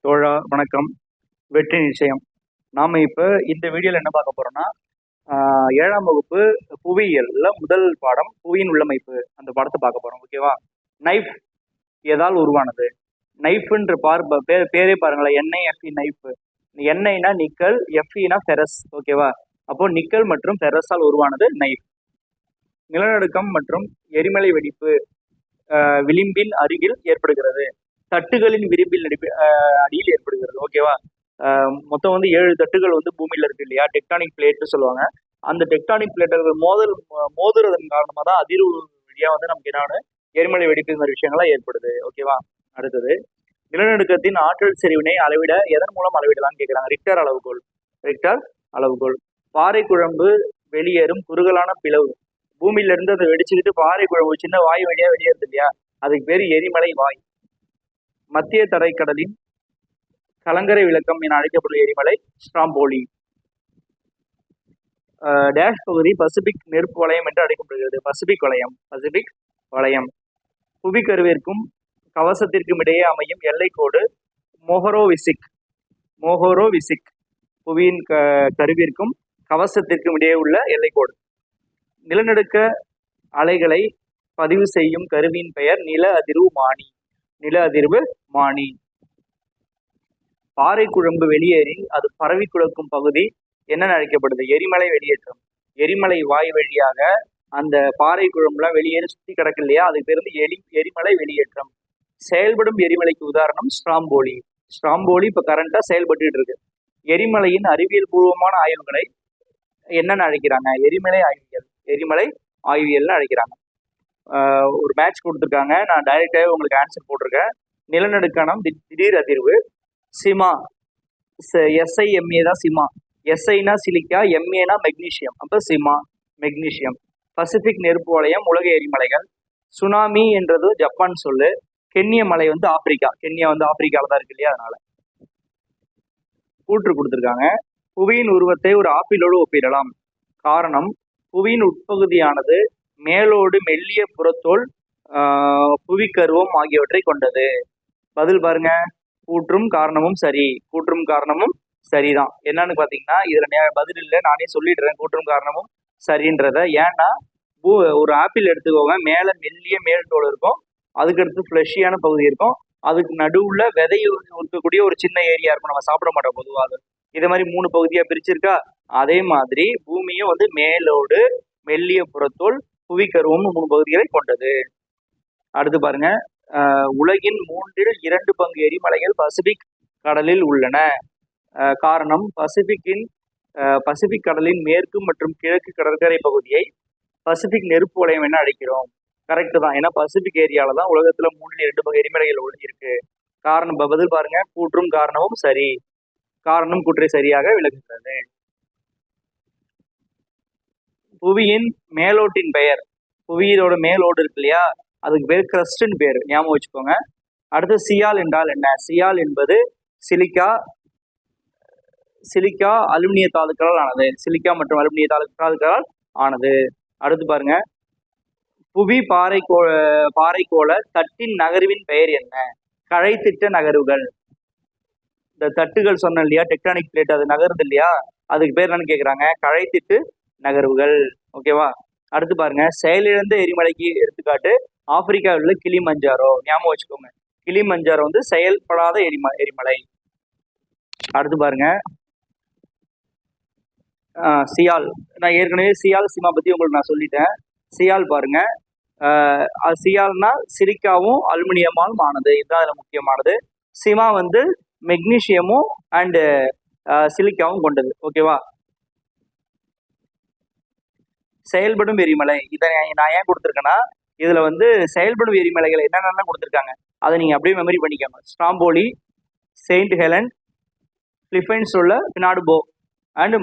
தோழா வணக்கம். வெற்றி நிச்சயம். நாம இப்ப இந்த வீடியோல என்ன பார்க்க போறோம்னா, 7ஆம் வகுப்பு புவியியல்ல முதல் பாடம் புவியின் உள்ளமைப்பு அந்த பாடத்தை பார்க்க போறோம். ஓகேவா? நைஃப் எதால் உருவானது? நைஃப்ன்ற பேரே பாருங்களேன், NiFe நைஃப். Niனா நிக்கல், Feனா ஃபெரஸ். ஓகேவா? அப்போ நிக்கல் மற்றும் ஃபெரஸால் உருவானது நைஃப். நிலநடுக்கம் மற்றும் எரிமலை வெடிப்பு விளிம்பின் அருகில் ஏற்படுகிறது. தட்டுகளின் விளிம்பில் அடியில் ஏற்படுகிறது. ஓகேவா? மொத்தம் வந்து 7 தட்டுகள் வந்து பூமியில இருக்கு இல்லையா, டெக்டானிக் பிளேட்னு சொல்லுவாங்க. அந்த டெக்டானிக் பிளேட்டுகள் மோதுறதன் காரணமா தான் அதிர்வு வழியா வந்து நமக்கு என்னன்னு எரிமலை வெடிப்பு இந்த விஷயங்கள்லாம் ஏற்படுது. ஓகேவா? அடுத்தது, நிலநடுக்கத்தின் ஆற்றல் செறிவினை அளவிட எதன் மூலம் அளவிடலாம்னு கேட்குறாங்க. ரிக்டர் அளவுகோல். பாறை குழம்பு வெளியேறும் குறுகலான பிளவு. பூமியில இருந்து அதை வெடிச்சுக்கிட்டு பாறை குழம்பு சின்ன வாய் வழியா வெளியேறுது இல்லையா, அதுக்கு பேர் எரிமலை வாய். மத்திய தரைக்கடலின் கலங்கரை விளக்கம் என அழைக்கப்படும் எரிமலை ஸ்ட்ராம்போலி. டேஷ் பகுதி பசிபிக் நெருப்பு வளையம் என்று அழைக்கப்படுகிறது. பசிபிக் வளையம். புவிக்கருவிற்கும் கவசத்திற்கும் இடையே அமையும் எல்லைக்கோடு மோஹரோவிசிக். புவியின் கருவிற்கும் கவசத்திற்கும் இடையே உள்ள எல்லைக்கோடு. நிலநடுக்க அலைகளை பதிவு செய்யும் கருவியின் பெயர் நில அதிர்வு மானி. பாறை குழம்பு வெளியேறி அது பரவி குழக்கும் பகுதி என்ன அழைக்கப்படுது? எரிமலை வெளியேற்றம். எரிமலை வாய் வழியாக அந்த பாறை குழம்புலாம் வெளியேறி சுத்தி கிடக்கு இல்லையா, அதுக்கு பேருந்து எரிமலை வெளியேற்றம். செயல்படும் எரிமலைக்கு உதாரணம் ஸ்ட்ராம்போலி இப்ப கரண்டா செயல்பட்டு இருக்கு. எரிமலையின் அறிவியல் பூர்வமான ஆய்வுகளை என்னன்னு அழைக்கிறாங்க? எரிமலை ஆய்வியல்னு அழைக்கிறாங்க. ஒரு மேட்ச் கொடுத்துருக்காங்க, நான் டைரக்டாவே உங்களுக்கு ஆன்சர் போட்டிருக்கேன். நிலநடுக்கணம் திடீர் அதிர்வு. சிமா, SIMA தான் சிமா. SIனா silica, MAனா magnesium. அப்போ சிமா மெக்னீசியம். பசிபிக் நெருப்பு வளையம் உலக எரிமலைகள். சுனாமி என்றது ஜப்பான் சொல்லு. கென்யா மலை வந்து ஆப்பிரிக்கா. கென்யா வந்து ஆப்பிரிக்கால தான் இருக்கு இல்லையா, அதனால. கூற்று கொடுத்துருக்காங்க. புவியின் உருவத்தை ஒரு ஆப்பிளோடு ஒப்பிடலாம். காரணம், புவியின் உட்பகுதியானது மேலோடு மெல்லிய புறத்தோல், புவிக்கருவம் ஆகியவற்றை கொண்டது. பதில் பாருங்க, கூற்றும் காரணமும் சரிதான். என்னன்னு பாத்தீங்கன்னா, இதுல பதில் இல்லை, நானே சொல்லிடுறேன் கூற்றும் காரணமும் சரின்றத. ஏன்னா ஒரு ஆப்பிள் எடுத்துக்கோங்க, மேல மெல்லிய மேல் தோல் இருக்கும், அதுக்கடுத்து ஃப்ளஷியான பகுதி இருக்கும், அதுக்கு நடுவுல விதை இருக்கக்கூடிய ஒரு சின்ன ஏரியா இருக்கும், நம்ம சாப்பிட மாட்டோம் பொதுவாக. இதே மாதிரி 3 பகுதியா பிரிச்சிருக்கா, அதே மாதிரி பூமியும் வந்து மேலோடு மெல்லிய புறத்தோல் புவிக்கருவம் 3 பகுதிகளை கொண்டது. அடுத்து பாருங்க, உலகின் 2 பங்கு எரிமலைகள் பசிபிக் கடலில் உள்ளன. காரணம், பசிபிக் கடலின் மேற்கு மற்றும் கிழக்கு கடற்கரை பகுதியை பசிபிக் நெருப்பு வளையம் என அழைக்கிறோம். கரெக்ட் தான், ஏன்னா பசிபிக் ஏரியால தான் உலகத்துல 2 பங்கு எரிமலைகள் இருக்கு. காரணம், பதில் பாருங்க, கூற்றும் காரணமும் சரி. காரணம் கூற்றை சரியாக விளக்குகிறது. புவியின் மேலோட்டின் பெயர். புவியோட மேலோடு இருக்கு இல்லையா, அதுக்கு பேர் கிரஸ்ட்னு பேர், ஞாபகம் வச்சுக்கோங்க. அடுத்து, சியால் என்றால் என்ன? சியால் என்பது சிலிக்கா அலுமினிய தாதுக்களால் ஆனது. சிலிக்கா மற்றும் அலுமினிய தாதுக்களால் ஆனது. அடுத்து பாருங்க, புவி பாறைக்கோள தட்டின் நகர்வின் பெயர் என்ன? கழைத்திட்ட நகர்வுகள். இந்த தட்டுகள் சொன்ன இல்லையா, டெக்டானிக் பிளேட், அது நகருது இல்லையா, அதுக்கு பேர் என்னன்னு கேட்குறாங்க? கழைத்திட்டு நகர்வுகள். ஓகேவா? அடுத்து பாருங்க, செயலிழந்த எரிமலைக்கு எடுத்துக்காட்டு ஆப்பிரிக்காவில் உள்ள கிளிமஞ்சாரோ. ஞாபகம் வச்சுக்கோங்க, கிளிமஞ்சாரோ வந்து செயல்படாத எரிமலை. அடுத்து பாருங்க, சியால். நான் ஏற்கனவே சியால் சிமா பத்தி உங்களுக்கு நான் சொல்லிட்டேன். சியால் பாருங்க, சியால்னா சிலிக்காவும் அலுமினியமாலும் ஆனது, இதுதான் அதுல முக்கியமானது. சிமா வந்து மெக்னீசியமும் அண்டு சிலிக்காவும் கொண்டது. ஓகேவா? செயல்படும் எரிமலை, இதை நான் ஏன் கொடுத்துருக்கேன்னா, இதுல வந்து செயல்படும் எரிமலைகள் என்னென்ன கொடுத்துருக்காங்க அதை நீங்க அப்படியே மெமரி பண்ணிக்கோங்க. ஸ்ட்ராம்போலி, செயின்ட் ஹெலன், பிளிஃபைன்ஸ்டோல, பினாடுபோ அண்ட்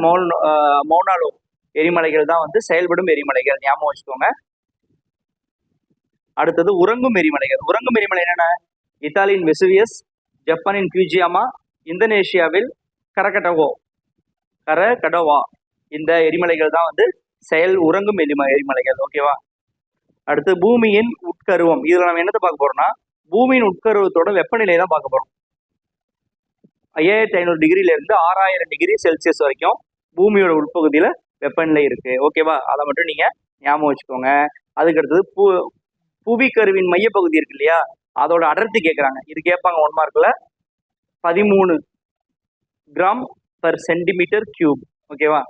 மௌனாலோ எரிமலைகள் தான் வந்து செயல்படும் எரிமலைகள். ஞாபகம் வச்சுக்கோங்க. அடுத்தது, உறங்கும் எரிமலைகள். உறங்கும் எரிமலை என்னென்ன? இத்தாலியின் வெசுவியஸ், ஜப்பானின் ஃபியூஜியாமா, இந்தோனேஷியாவில் கரகடோவா. இந்த எரிமலைகள் தான் வந்து உறங்கும் எரிமலைகள். ஓகேவா? அடுத்து, பூமியின் உட்கருவம். இதுல நம்ம என்னத்தை பார்க்க போறோம்னா, பூமியின் உட்கருவத்தோட வெப்பநிலை தான் பார்க்க போறோம். 5500 டிகிரியிலேருந்து 6000 டிகிரி செல்சியஸ் வரைக்கும் பூமியோட உட்பகுதியில் வெப்பநிலை இருக்கு. ஓகேவா? அதை மட்டும் நீங்கள் ஞாபகம் வச்சுக்கோங்க. அதுக்கடுத்தது புவிக்கருவின் மையப்பகுதி இருக்கு இல்லையா, அதோட அடர்த்தி கேட்குறாங்க. இது கேட்பாங்க 1 மார்க்கில். 13 கிராம் பர் சென்டிமீட்டர் கியூப். ஓகேவா?